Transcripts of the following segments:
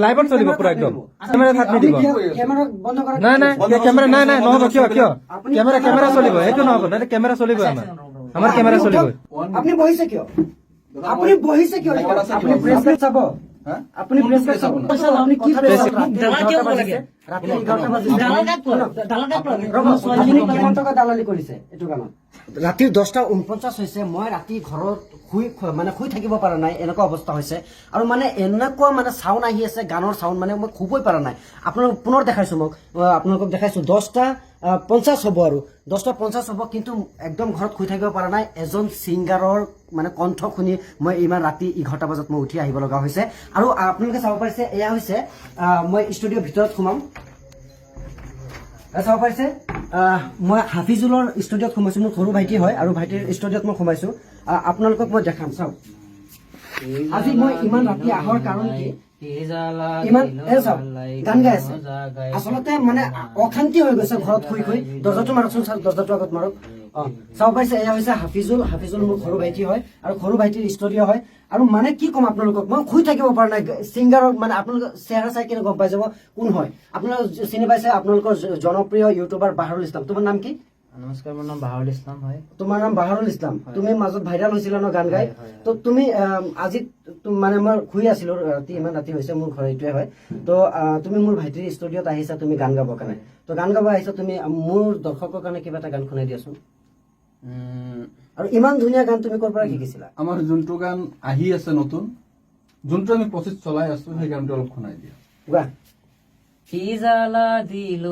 লাইভত চলিব পুৰা একদম কেমেৰা থাক নিদিব নাই নাই কেমেৰা নাই নাই নহ'ব কিয় কিয় কেমেৰা চলিব সেইটো নহ'ব নাই কেমেৰা চলিব আমাৰ কেমেৰা চলিব আপুনি বহিছে কিয় আপুনি বহিছে কিয় আপুনি প্ৰেছ চাব আপুনি প্ৰেছ চাব আপুনি কি প্ৰেছ ৰাতি 11টা বাজিছে কিমান টকা দালালি কৰিছে এইটো কামত ৰাতি 10:49 হৈছে মই ৰাতি ঘৰত শুই থাকিব পৰা নাই এনেকুৱা অৱস্থা হৈছে আৰু মানে এনেকুৱা মানে চাউণ্ড আহি আছে গানৰ চাউণ্ড মানে মই শুবই পৰা নাই আপোনালোকক পুনৰ দেখাইছো মোক আপোনালোকক দেখাইছো 10:50 হ'ব আৰু 10:50 হ'ব কিন্তু একদম ঘৰত শুই থাকিব পৰা নাই এজন ছিংগাৰৰ মানে কণ্ঠ শুনি মই ইমান ৰাতি 11টা বজাত মই উঠি আহিব লগা হৈছে আৰু আপোনালোকে চাব পাৰিছে এয়া হৈছে মই ষ্টুডিঅ'ৰ ভিতৰত সোমাম চাব পাৰিছে মই হাফিজুলৰ ষ্টুডিঅ'ত সোমাইছো মোৰ সৰু ভাইটি হয় আৰু ভাইটিৰ ষ্টুডিঅ'ত মই সোমাইছো আপোনালোকক মই দেখাম চাওক আজি মই ইমান ৰাতি অহাৰ কাৰণ কি ইমান চাওক গান গাই আছে আচলতে মানে অশান্তি হৈ গৈছে ঘৰত শুই শুই দৰ্জাটো মাৰকচোন চাওক দৰ্জাটো আগত মাৰক চাব পাৰিছে এয়া হৈছে হাফিজুল মোৰ সৰু ভাইটি হয় আৰু সৰু ভাইটিৰ ষ্টুডিঅ' হয় আৰু মানে কি ক'ম আপোনালোকক মই শুই থাকিব পৰা নাই ছিংগাৰক মানে আপোনালোকৰ চেহেৰা চাই কিনে গম পাই যাব কোন হয় আপোনালোক চিনি পাইছে আপোনালোকৰ জনপ্ৰিয় ইউটিউবাৰ বাহাৰুল ইছলাম তোমাৰ নাম কি নমস্কাৰ মোৰ নাম বাহাৰুল ইছলাম হয় তোমাৰ নাম বাহাৰুল ইছলাম তুমি মাজত ভাইৰাল হৈছিলা ন গান গাই তো তুমি আজি মানে মই শুই আছিলো ৰাতি ইমান ৰাতি হৈছে মোৰ ঘৰ এইটোৱে হয় তো তুমি মোৰ ভাইটিৰ ষ্টুডিঅ'ত আহিছা তুমি গান গাবৰ কাৰণে তো গান গাব আহিছা তুমি মোৰ দৰ্শকৰ কাৰণে কিবা এটা গান শুনাই দিয়াচোন আৰু ইমান ধুনীয়া গান তুমি ক'ৰ পৰা শিকিছিলা আমাৰ যোনটো গান আহি আছে নতুন যোনটো আমি প্ৰচেছ চলাই আছো সেই গানটো অলপ শুনাই দিয়া গোৱা কি জ্বালা দিল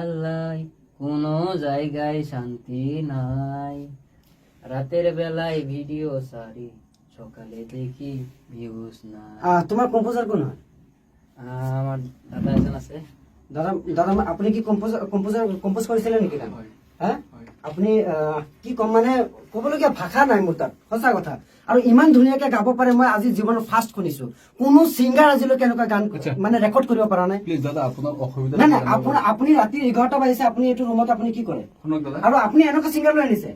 আল্লাহ কোনো জায়গায় শান্তি নাই ৰাতেৰ বেলায় ভিডিও সাৰি সকালে দেখি ভিউজ নাই তোমাৰ কম্পোজাৰ কোন হয় আমাৰ দাদা এজন আছে দাদা আপুনি কি কম্পোজ কৰিছিলে নেকি গান হা আপুনি কি কম মানে ক'বলগীয়া ভাষা নাই মোৰ তাত সঁচা কথা আৰু ইমান ধুনীয়াকে গাব পাৰে মই আজি জীৱনত ফাৰ্ষ্ট শুনিছো কোনো ছিংগাৰ আজিলৈকে এনেকুৱা গান মানে ৰেকৰ্ড কৰিব পৰা নাই প্লিজ দাদা আপোনাৰ অসুবিধা নাই নাই আপুনি ৰাতি 11টা বাজিছে আপুনি এইটো ৰুমত আপুনি কি কৰে শুনক দাদা আৰু আপুনি এনেকুৱা ছিংগাৰ লৈ আনিছে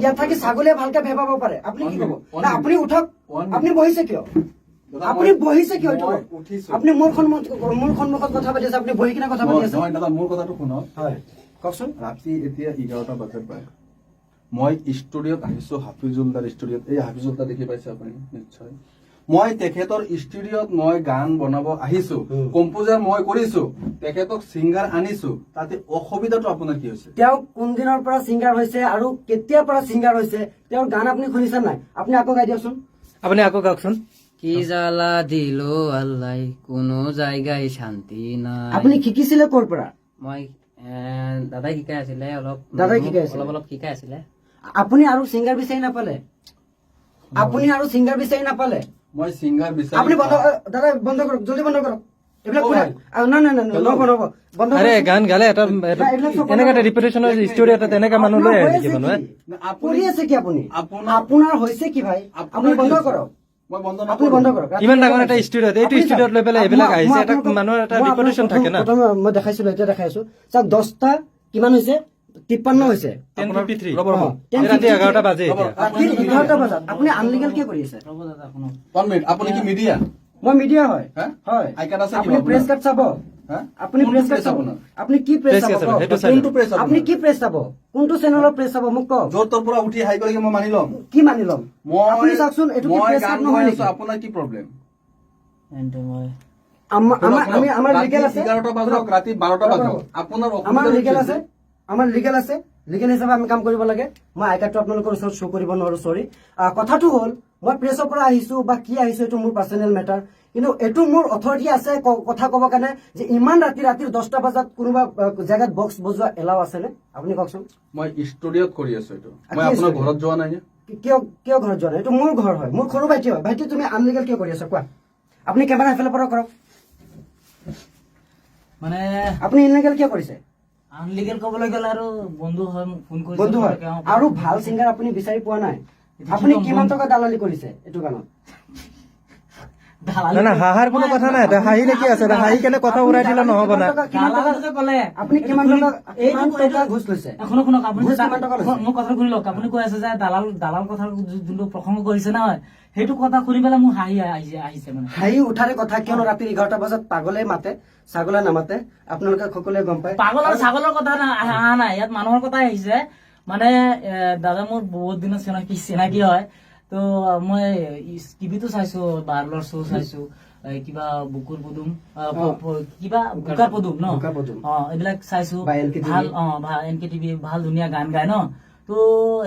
ইয়াত থাকি ছাগলীয়ে ভালকে ভেবাব পাৰে আপুনি কি ক'ব আপুনি উঠক আপুনি বহিছে কিয় আপুনি বহিছে কিয় আপুনি মোৰ সন্মুখত কথা পাতি আছে আপুনি বহি কিনে কথা পাতি আছে দাদা মোৰ কথাটো শুনক হয় কওকচোন ৰাতি এতিয়া 11টা বজাত পায় মই ষ্টুডিঅ'ত আহিছো হাফিজুলদাৰ ষ্টুডিঅ'ত এই হাফিজুলদা দেখি পাইছে আপুনি নিশ্চয় মই তেখেতৰ ষ্টুডিঅ'ত মই গান বনাব আহিছো কম্পোজাৰ মই কৰিছো তেখেতক ছিংগাৰ আনিছো তাতে অসুবিধাটো আপোনাৰ কি হৈছে তেওঁ কোন দিনৰ পৰা ছিংগাৰ হৈছে আৰু কেতিয়াৰ পৰা ছিংগাৰ হৈছে তেওঁৰ গান আপুনি শুনিছে নাই আপুনি আকৌ গাই দিয়কচোন আপুনি আকৌ গাওকচোন কি জ্বালা দিল আল্লাহ কোনো জায়গায় শান্তি নাই আপুনি শিকিছিলে ক'ৰ পৰা মই দাদাই শিকাই আছিলে দাদাই শিকাই আছিলে? অলপ শিকাই আছিলে আপুনি আৰু ছিংগাৰ বিচাৰি নাপালে মই ছিংগাৰ আপুনি বিচাৰি দাদা বন্ধ কৰক জলদি বন্ধ কৰক এইবিলাক নাই নহ'ব বন্ধ আৰে কৰক। গান গালে এটা এইবিলাক চব এনেকা এটা ৰিপুটেশ্যনৰ ষ্টুডিঅ' এটা তেনেকা মানুহ লৈ আহে নেকি মানুহে কৰি আছে কি আপুনি আপোনাৰ- আপোনাৰ হৈছে কি ভাই আপুনি বন্ধ কৰক মই বন্ধ আপুনি বন্ধ কৰক ইমান ডাঙৰ এটা ষ্টুডিঅ'ত এইটো আপুনি ষ্টুডিঅ'ত লৈ পেলাই চাওক, এইবিলাক মই আহিছে এটা আপোনালোকক- মানুহৰ এটা মই ৰিপুটেশ্যন আপোনালোকক থাকে না প্ৰথমে মই দেখাইছিলো এতিয়া দেখাইছো চাওক 10টা কিমান হৈছে 53 হৈছে 10:53 ৰ'ব, ৰ'ব। ৰাতি 11টা বাজে এতিয়া ৰাতি 11টা বজাত আপুনি আনলিগেল কি কৰি আছে ৰ'ব দাদা শুনক 1 মিনিট আপুনি কি মিডিয়া মই মিডিয়া হয় হা? হয় আই কাৰ্ড আছে আপুনি কিবা প্ৰেছ আপোনাৰ? কাৰ্ড চাব হা? আপুনি কোনটো প্ৰেছ কাৰ্ড press চাব আপোনাৰ? আপুনি কি প্ৰেছ Press চাব চাব, কওক? সেইটো কোনটো press আপোনাৰ? আপুনি কি প্ৰেছ চাব কোনটো চেনেলৰ প্ৰেছ চাব মোক কওক য'ৰ তোৰ পৰা উঠি হাই কৰি মই মানি ল'ম কি মানি ল'ম আপুনি চাওকচোন এইটো কি মই প্ৰেছ গান কাৰ্ড গাই নহয় আছো নেকি আপোনাৰ কি প্ৰব্লেম মই আমাৰ লিগেল আছে 11টা বাজক ৰাতি 12টা বাজক আপোনাৰ আমাৰ অসুবিধা লিগেল কি আছে আমাৰ লিগেল আছে লিগেল হিচাপে আমি কাম কৰিব লাগে মই আই কাৰ্ডটো আপোনালোকৰ ওচৰত শ্ব' কৰিব নোৱাৰো চৰি কথাটো হ'ল মই প্ৰেছৰ পৰা আহিছো বা কি আহিছো এইটো মোৰ পাৰ্চনেল মেটাৰ কিন্তু এইটো মোৰ অথৰিটি আছে কথা ক'ব কাৰণে যে ইমান ৰাতিৰ 10টা বজাত কোনোবা জেগাত বক্স বজোৱা এলাও আছেনে আপুনি কওকচোন মই ষ্টুডিঅ'ত কৰি আছো এইটো কি মই আপোনাৰ studio? ঘৰত যোৱা নাই কিয় ঘৰত যোৱা নাই এইটো মোৰ ঘৰ হয় মোৰ সৰু ভাইটি হয় ভাইটি তুমি আনলিগেল কিয় কৰি আছা কোৱা আপুনি কেমেৰা এফালৰ পৰা কৰক মানে আপুনি ইনলিগেল কিয় কৰিছে আনলিগেল ক'বলৈ গ'লে আৰু বন্ধু হয় ফোন কৰিছে বন্ধু হয় আৰু ভাল ছিংগাৰ আপুনি বিচাৰি পোৱা নাই আপুনি কিমান টকা দালালি কৰিছে এইটো গানত দালালি না না হাহার কোনো কথা নাই এটা হাঁহি দেখি আছে এটা হাঁহি কেনে কথা উৰাই দিলে নহ'ব না দালালি যে ক'লে আপুনি কিমান টকা ঘোষ লৈছে শুনক আপুনি ঘোষ কিমান টকা লৈছে? মোৰ কথা শুনি লওক আপুনি কৈ আছে যে দালাল কথা যোনটো প্ৰসংগ কৰিছে নহয় সেইটো কথা শুনি পেলাই মোৰ হাঁহি আহিছে মানে হাঁহি উঠাৰে কথা কিয়নো ৰাতি 11টা বজাত পাগলে মাতে ছাগলে নামাতে আপোনালোকে সকলোৱে গম পায় পাগল আৰু ছাগলৰ কথা অহা নাই ইয়াত মানুহৰ কথাই আহিছে মানে দাদা মোৰ বহুত দিনৰ চিনাকি হয় তো মই টিভিটো চাইছো বাৰ্লৰ শ্ব' চাইছো কিবা বুকুৰ পদুম কিবা বুকাৰ পদুম ন বুকাৰ পদুম। এইবিলাক চাইছো বা NKTV। ভাল NKTV ভাল ধুনীয়া গান গায় ন তো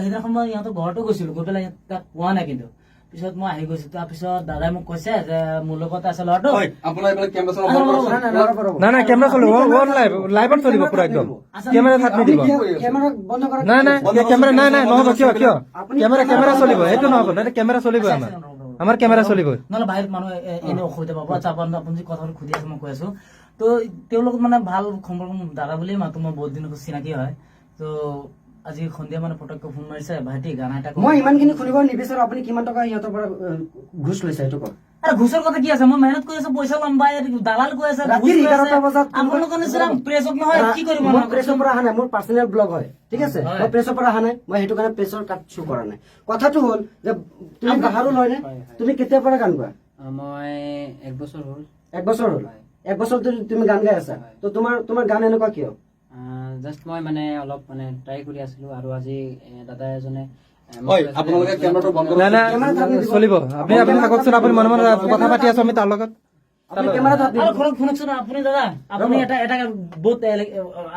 সেইদিনাখন মই ইহঁতৰ ঘৰতো গৈছিলো গৈ পেলাই তাক পোৱা নাই কিন্তু পিছত মই আহি গৈছো তাৰপিছত দাদাই মোক কৈছে যে মোৰ লগত আছে ল'ৰাটো আপোনাৰ এইবিলাক কেমেৰা চেমেৰা বন্ধ কৰক। না না কেমেৰা চলিব অন লাইভত চলিব পুৰা একদম কেমেৰা থাক নিদিব কেমেৰা বন্ধ কৰক নাই নাই কেমেৰা নাই নাই নহ'ব কিয় কিয় কেমেৰা চলিব সেইটো নহ'ব না কেমেৰা চলিব আমাৰ কেমেৰা চলিব নহ'লে বাহিৰত মানুহ এনে অসুবিধা পাব আচ্ছা আপুনি যি কথাটো সুধি আছে মই কৈ আছো তো তেওঁলোক মানে ভাল সম্পৰ্ক দাদা বুলিয়ে মাতো মই বহুত দিনৰ চিনাকি হয় তো আজি সন্ধিয়া মানে পটককৈ ফোন মাৰিছে ভাইটি গান এটা মই ইমানখিনি শুনিব নিবিচাৰো আপুনি কিমান টকা সিহঁতৰ পৰা ঘোষ লৈছে সেইটো কওক আৰে ঘুষেৰ কথা কি আছে মই মেহনত কৰি আছো পইচা লম বাই দালাল কৈ আছে ৰাতি 11টা বজাত আপোনালোকৰ নিচিনা প্ৰেছত নহয় কি কৰিব মই প্ৰেছৰ পৰা অহা নাই মোৰ পাৰ্চনেল ব্লগ হয় ঠিক আছে মই প্ৰেছৰ পৰা অহা নাই মই সেইটো কাৰণে প্ৰেছৰ কাট শ্ব' কৰা নাই কথাটো হ'ল যে তুমি বাহাৰো লয় নে তুমি কেতিয়াৰ পৰা গান গোৱা মই 1 বছৰ হ'ল 1 বছৰ হ'ল 1 বছৰ ধৰি তুমি গান গাই আছা তো তোমাৰ গান এনেকুৱা কিয় জাষ্ট মই মানে অলপ মানে ট্ৰাই কৰি আছিলো আৰু আজি দাদা এজনে আপোনালোকে কেমেৰাটো বন্ধ নাই কৰক। নাই চলিব আপুনি থাককচোন আপুনি মনে মনে কথা পাতি আছো আমি তাৰ লগত আপুনি কেমেৰাত হাত আৰু শুনকচোন আপুনি দাদা আপুনি এটা বহুত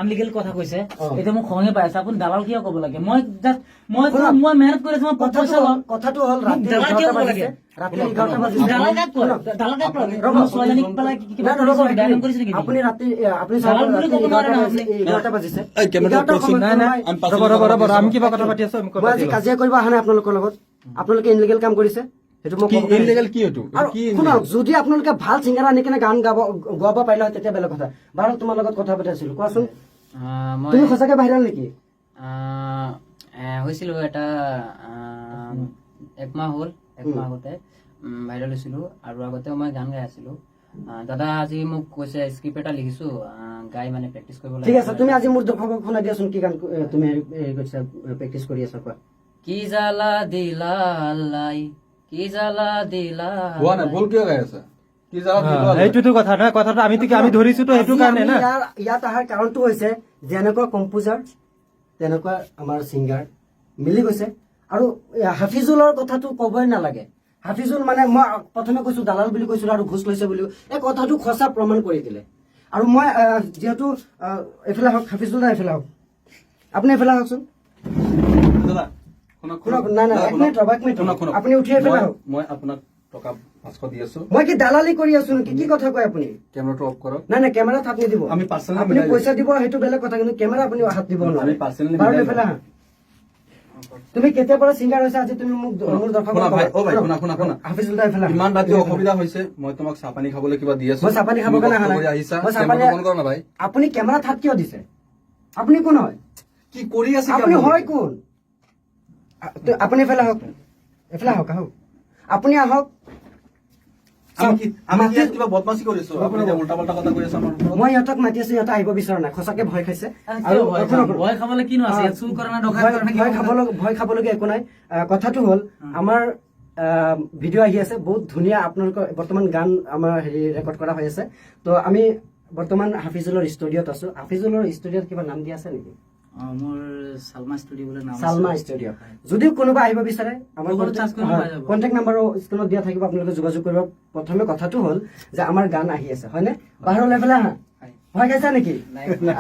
আনলিগেল কথা কৈছে এতিয়া মোক খঙে পাই আছে আপুনি দালাল কিয় ক'ব লাগে মই মই মেহনত কৰি আছো মই পইচা লম কথাটো হ'ল ৰাতি দালাল কিয় 11টা ক'ব লাগে বাজিছে ৰাতি 11টা বাজিছে দালাল কাক কয় দালাল কাক কয় ছোৱালীক পেলাই কিবা ডাইলগ কৰিছে নেকি আপুনি ৰাতি আপুনি দালাল বুলি ক'ব নোৱাৰে ন আপুনি 11টা বাজিছে এই কেমেৰাটো 11টাৰ সময়ত নাই নাই ৰ'ব আমি কিবা কথা পাতি আছো আমি মই আজি কাজিয়া কৰিব অহা নাই আপোনালোকৰ লগত আপোনালোকে ইনলিগেল কাম কৰিছে সেইটো মই কি ক'ব বিচাৰিছো। ইনলিগেল কি এইটো আৰু কি শুনক যদি আপোনালোকে ভাল ছিংগাৰ আনি কেনে গান গোৱাব পাৰিলে হয় তেতিয়া বেলেগ কথা বাৰু তোমাৰ লগত কথা পাতি আছিলো কোৱাচোন তুমি সঁচাকে ভাইৰেল নেকি হৈছিলো এটা একমাহ হ'ল একমাহ আগতে ভাইৰেল হৈছিলো আৰু আগতেও মই গান গাই আছিলো দাদা আজি মোক কৈছে স্ক্ৰিপ্ট এটা লিখিছো গাই মানে প্ৰেক্টিচ কৰিব ঠিক আছে তুমি আজি মোৰ দৰ্শকক শুনাই দিয়াচোন কি গান তুমি হেৰি কৰিছা প্ৰেক্টিচ কৰি আছা কোৱা কি জ্বালা দিলা আল্লাই কি জ্বালা দিলা হোৱা নাই ভুল কিয় গাই আছে কি জানা সেইটোতো কথা নহয় কথাটো আমি ধৰিছোতো সেইটো কাৰণে না ইয়াত অহাৰ কাৰণটো হৈছে যেনেকুৱা কম্পোজাৰ তেনেকুৱা আমাৰ ছিংগাৰ মিলি গৈছে আৰু হাফিজুলৰ কথাটো ক'বই নালাগে হাফিজুল মানে মই প্ৰথমে কৈছো দালাল বুলি কৈছিলো আৰু ঘোষ লৈছে বুলি এই কথাটো সঁচা প্ৰমাণ কৰি দিলে আৰু মই যিহেতু এফালে হওক হাফিজুল এফালে হওক আপুনি এফালে হওকচোন শুনক নাই নাই এক মিনিট ৰ'ব এক মিনিট আপুনি উঠি এফালে হওক মই আপোনাক টকা 500 দি আছো মই কি দালালি কৰি আছো নেকি কি কথা কয় আপুনি কেমেৰাটো অফ কৰক নাই নাই কেমেৰাত হাত নিদিব আমি personally আপুনি মিলাই পইচা দিব সেইটো বেলেগ কথা কিন্তু কেমেৰা আপুনি হাত দিব আমি নোৱাৰে personally বাৰু মিলাই এফালে আহা তুমি কেতিয়াৰ পৰা ছিংগাৰ হৈছে আজি তুমি মোক মোৰ দৰ্শকক শুনা ভাই অ ভাই শুনা হাফিজুল দা এফালে আহা। ইমান ৰাতি অসুবিধা হৈছে মই তোমাক চাহ পানী খাবলৈ কিবা দি আছো মই চাহ পানী খাব কাৰণে অহা নাই। আহিছা মই চাহ পানী- কেমেৰাটো বন্ধ কৰ না ভাই আপুনি কেমেৰাত হাত কিয় দিছে আপুনি কোন হয় কি কৰি আছে আপুনি হয় কোন আপুনি এফালে আহক এফালে আহক আহক আপুনি আহক আমি কি কিবা বদমাশি কৰিছো আপুনি যে উল্টা পাল্টা কথা কৈ আছে আমাৰ ওপৰত। মই ইহঁতক মাতি আছো ইহঁতে আহিব বিচৰা নাই সঁচাকে ভয় খাইছে আৰু শুনক, ভয় খাবলৈ কিনো আছে ইয়াত চুৰ কৰা না ডকাইত কৰা না ভয় খাবলগীয়া একো নাই কথাটো হ'ল আমাৰ ভিডিঅ' আহি আছে বহুত ধুনীয়া আপোনালোকৰ বৰ্তমান গান আমাৰ হেৰি ৰেকৰ্ড কৰা হৈ আছে তো আমি বৰ্তমান হাফিজুলৰ ষ্টুডিঅ'ত আছো হাফিজুলৰ ষ্টুডিঅ'ত কিবা নাম দিয়া আছে নেকি মোৰ সালমা ষ্টুডিঅ বুলি নাম আছে সালমা ষ্টুডিঅ' যদি কোনোবা আহিব বিচাৰে আমাৰ Google search কৰিলে পাই যাব। কণ্টেক্ট নাম্বাৰো স্ক্ৰীণত দিয়া থাকিব আপোনালোকে যোগাযোগ কৰিব প্ৰথমে কথাটো হ'ল যে আমাৰ গান আহি আছে হয়নে বাহিৰলৈ পেলাই আহা ভয় খাইছা নেকি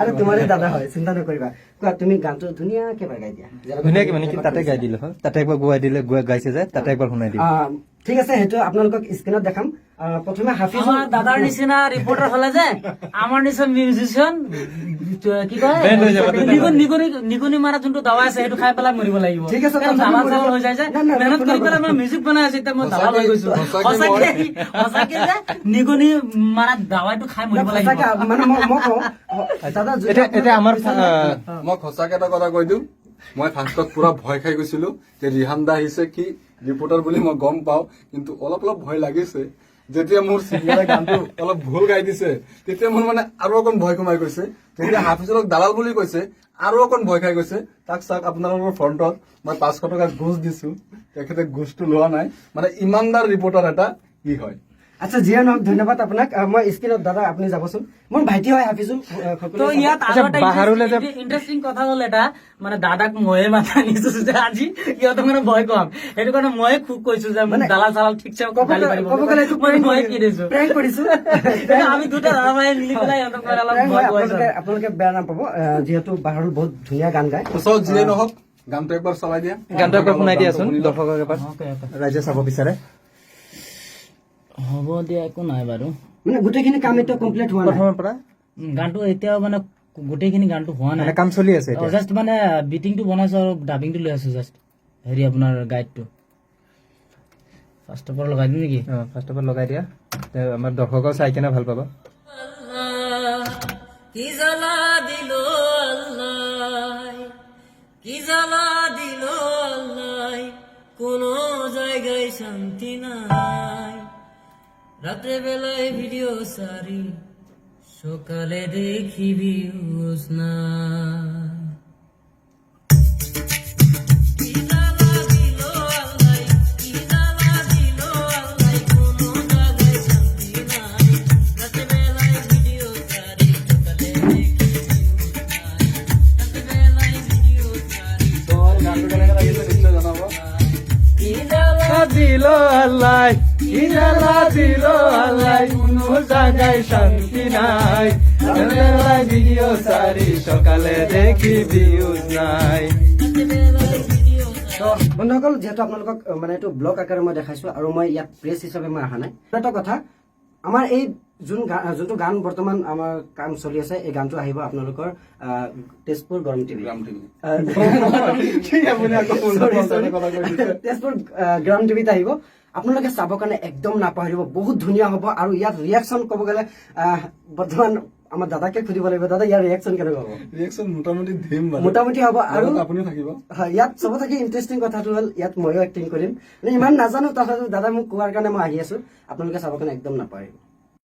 আৰু তোমাৰে দাদা হয় চিন্তা নকৰিবা কোৱা তুমি গানটো ধুনীয়াকে গাই দিয়া ধুনীয়াকে মানে কি তাতে গাই দিলে হয় তাতে একবাৰ গোৱাই দিলে গাইছে যে তাতে একবাৰ শুনাই দিলে ঠিক আছে সেইটো আপোনালোকক স্ক্ৰীণত দেখাম প্ৰথমে হাফিজ আমাৰ দাদাৰ নিচিনা ৰিপৰ্টাৰ হলে যে আমাৰ নিচিনা মিউজিচিয়ান কি কয় Band হৈ যাব, নিগনি মাৰা যোনটো দাৱা আছে সেইটো খাই পেলাই মৰিব লাগিব ঠিক আছে, কাৰণ কথাটো দালাল মৰিব। চালাল হৈ যায় যে নাই, নাই, মেহনত কৰি শুনক, পেলাই মই মিউজিক বনাই আছো এতিয়া মই দালাল হৈ গৈছো সঁচাকে সঁচাকে যে নিগনি মাৰা দাৱাইটো খাই মৰিব লাগিব সঁচাকে মানে মই কওঁ দাদা এতিয়া আমাৰ মই সঁচাকে এটা কথা কৈ দিওঁ মই ফাৰ্ষ্টত পুৰা ভয় খাই গৈছিলো যে ৰিহান দা আহিছে কি ৰিপৰ্টাৰ বুলি মই গম পাওঁ কিন্তু অলপ অলপ ভয় লাগিছে যেতিয়া মোৰ ছিংগাৰে গানটো অলপ ভুল গাই দিছে তেতিয়া মোৰ মানে আৰু অকণ ভয় সোমাই গৈছে যেতিয়া হাফিজুলক দালাল বুলি কৈছে আৰু অকণ ভয় খাই গৈছে তাক চাওক আপোনালোকৰ ফ্ৰণ্টত মই 500 টকা ঘোষ দিছো তেখেতে ঘোষটো লোৱা নাই মানে ইমানদাৰ ৰিপৰ্টাৰ এটা কি হয় আচ্ছা যিয়ে নহওক ধন্যবাদ আপোনাক মই স্ক্ৰীনত দাদা আপুনি যাবচোন মোৰ ভাইটি হয় হাফিজুল তো ইয়াত আচ্ছা, আৰু এটা বাহাৰুলে যে ইন্টাৰেষ্টিং কথা হ'ল এটা মানে দাদাক ময়ে মাথা নিছো যে আজি সিহঁতক মানে ভয় কম সেইটো কাৰণে ময়ে খুব কৈছো যে মোক দালাল চালাল ঠিকছে গালি পাৰিব মই কি দিছো প্ৰেংক কৰিছো আমি দুটা দাদা ভাই মিলি পেলাই সিহঁতক মানে অলপ ভয় খুৱাইছো আপোনালোকে বেয়া নাপাব যিহেতু বাহাৰুল বহুত ধুনীয়া গান গায় চাওক যিয়ে নহওক গানটো একবাৰ চলাই দিয়া গানটো একবাৰ শুনাই দিয়াচোন দৰ্শকক এবাৰ অ'কে অ'কে ৰাইজে চাব বিচাৰে হ'ব দিয়া একো নাই বাৰু মানে গোটেইখিনি কাম এতিয়া কমপ্লিট হোৱা নাই প্ৰথমৰ পৰা গানটো এতিয়াও মানে গোটেইখিনি গানটো হোৱা নাই মানে কাম চলি আছে এতিয়া জাষ্ট মানে বিটিংটো বনাইছো আৰু ডাবিংটো লৈ আছো জাষ্ট হেৰি আপোনাৰ গাইডটো ফাৰ্ষ্ট অফ অল লগাই দিম নেকি ফাৰ্ষ্ট অফ অল লগাই দিয়া তে আমাৰ দৰ্শকক চাই কেনে ভাল পাব কি জ্বালা দিল আল্লাহ কি জ্বালা দিল আল্লাহ কোনো জায়গায় শান্তি নাই রাতে বেলায় ভিডিও সারি সকালে দেখি ভিউজ না দিল আল্লাহ ইজালা দিল আল্লাহ কোনো জায়গায় শান্তি নাই ভিডিও সারি সকালে দেখি ভিউজ নাই তো বন্ধুসকল যিহেতু আপোনালোকক মানে এইটো ব্লগ আকাৰে মই দেখাইছো আৰু মই ইয়াত প্ৰেছ হিচাপে মই অহা নাই এটা কথা আমাৰ এই যোনটো গান বৰ্তমান আমাৰ কাম চলি আছে এই গানটো আহিব আপোনালোকৰ তেজপুৰ গৰম টিভি তেজপুৰ গ্ৰাম টিভিত আহিব আপোনালোকে চাবৰ কাৰণে একদম নাপাহৰিব বহুত ধুনীয়া হ'ব আৰু ইয়াত ৰিয়েকশ্যন ক'ব গ'লে বৰ্তমান আমাৰ দাদাকে সুধিব লাগিব দাদা ইয়াৰ ৰিয়েকশ্যন কেনেকুৱা হ'ব ৰিয়েকশ্যন মোটামুটি ধিম মোটামুটি হ'ব আৰু আপুনি থাকিব হয় ইয়াত চব থাকি ইণ্টাৰেষ্টিং কথাটো হ'ল ইয়াত ময়ো এক্টিং কৰিম মানে ইমান নাজানো তথাপিও দাদা মোক কোৱাৰ কাৰণে মই আহি আছো আপোনালোকে চাবৰ কাৰণে একদম নাপাহৰিব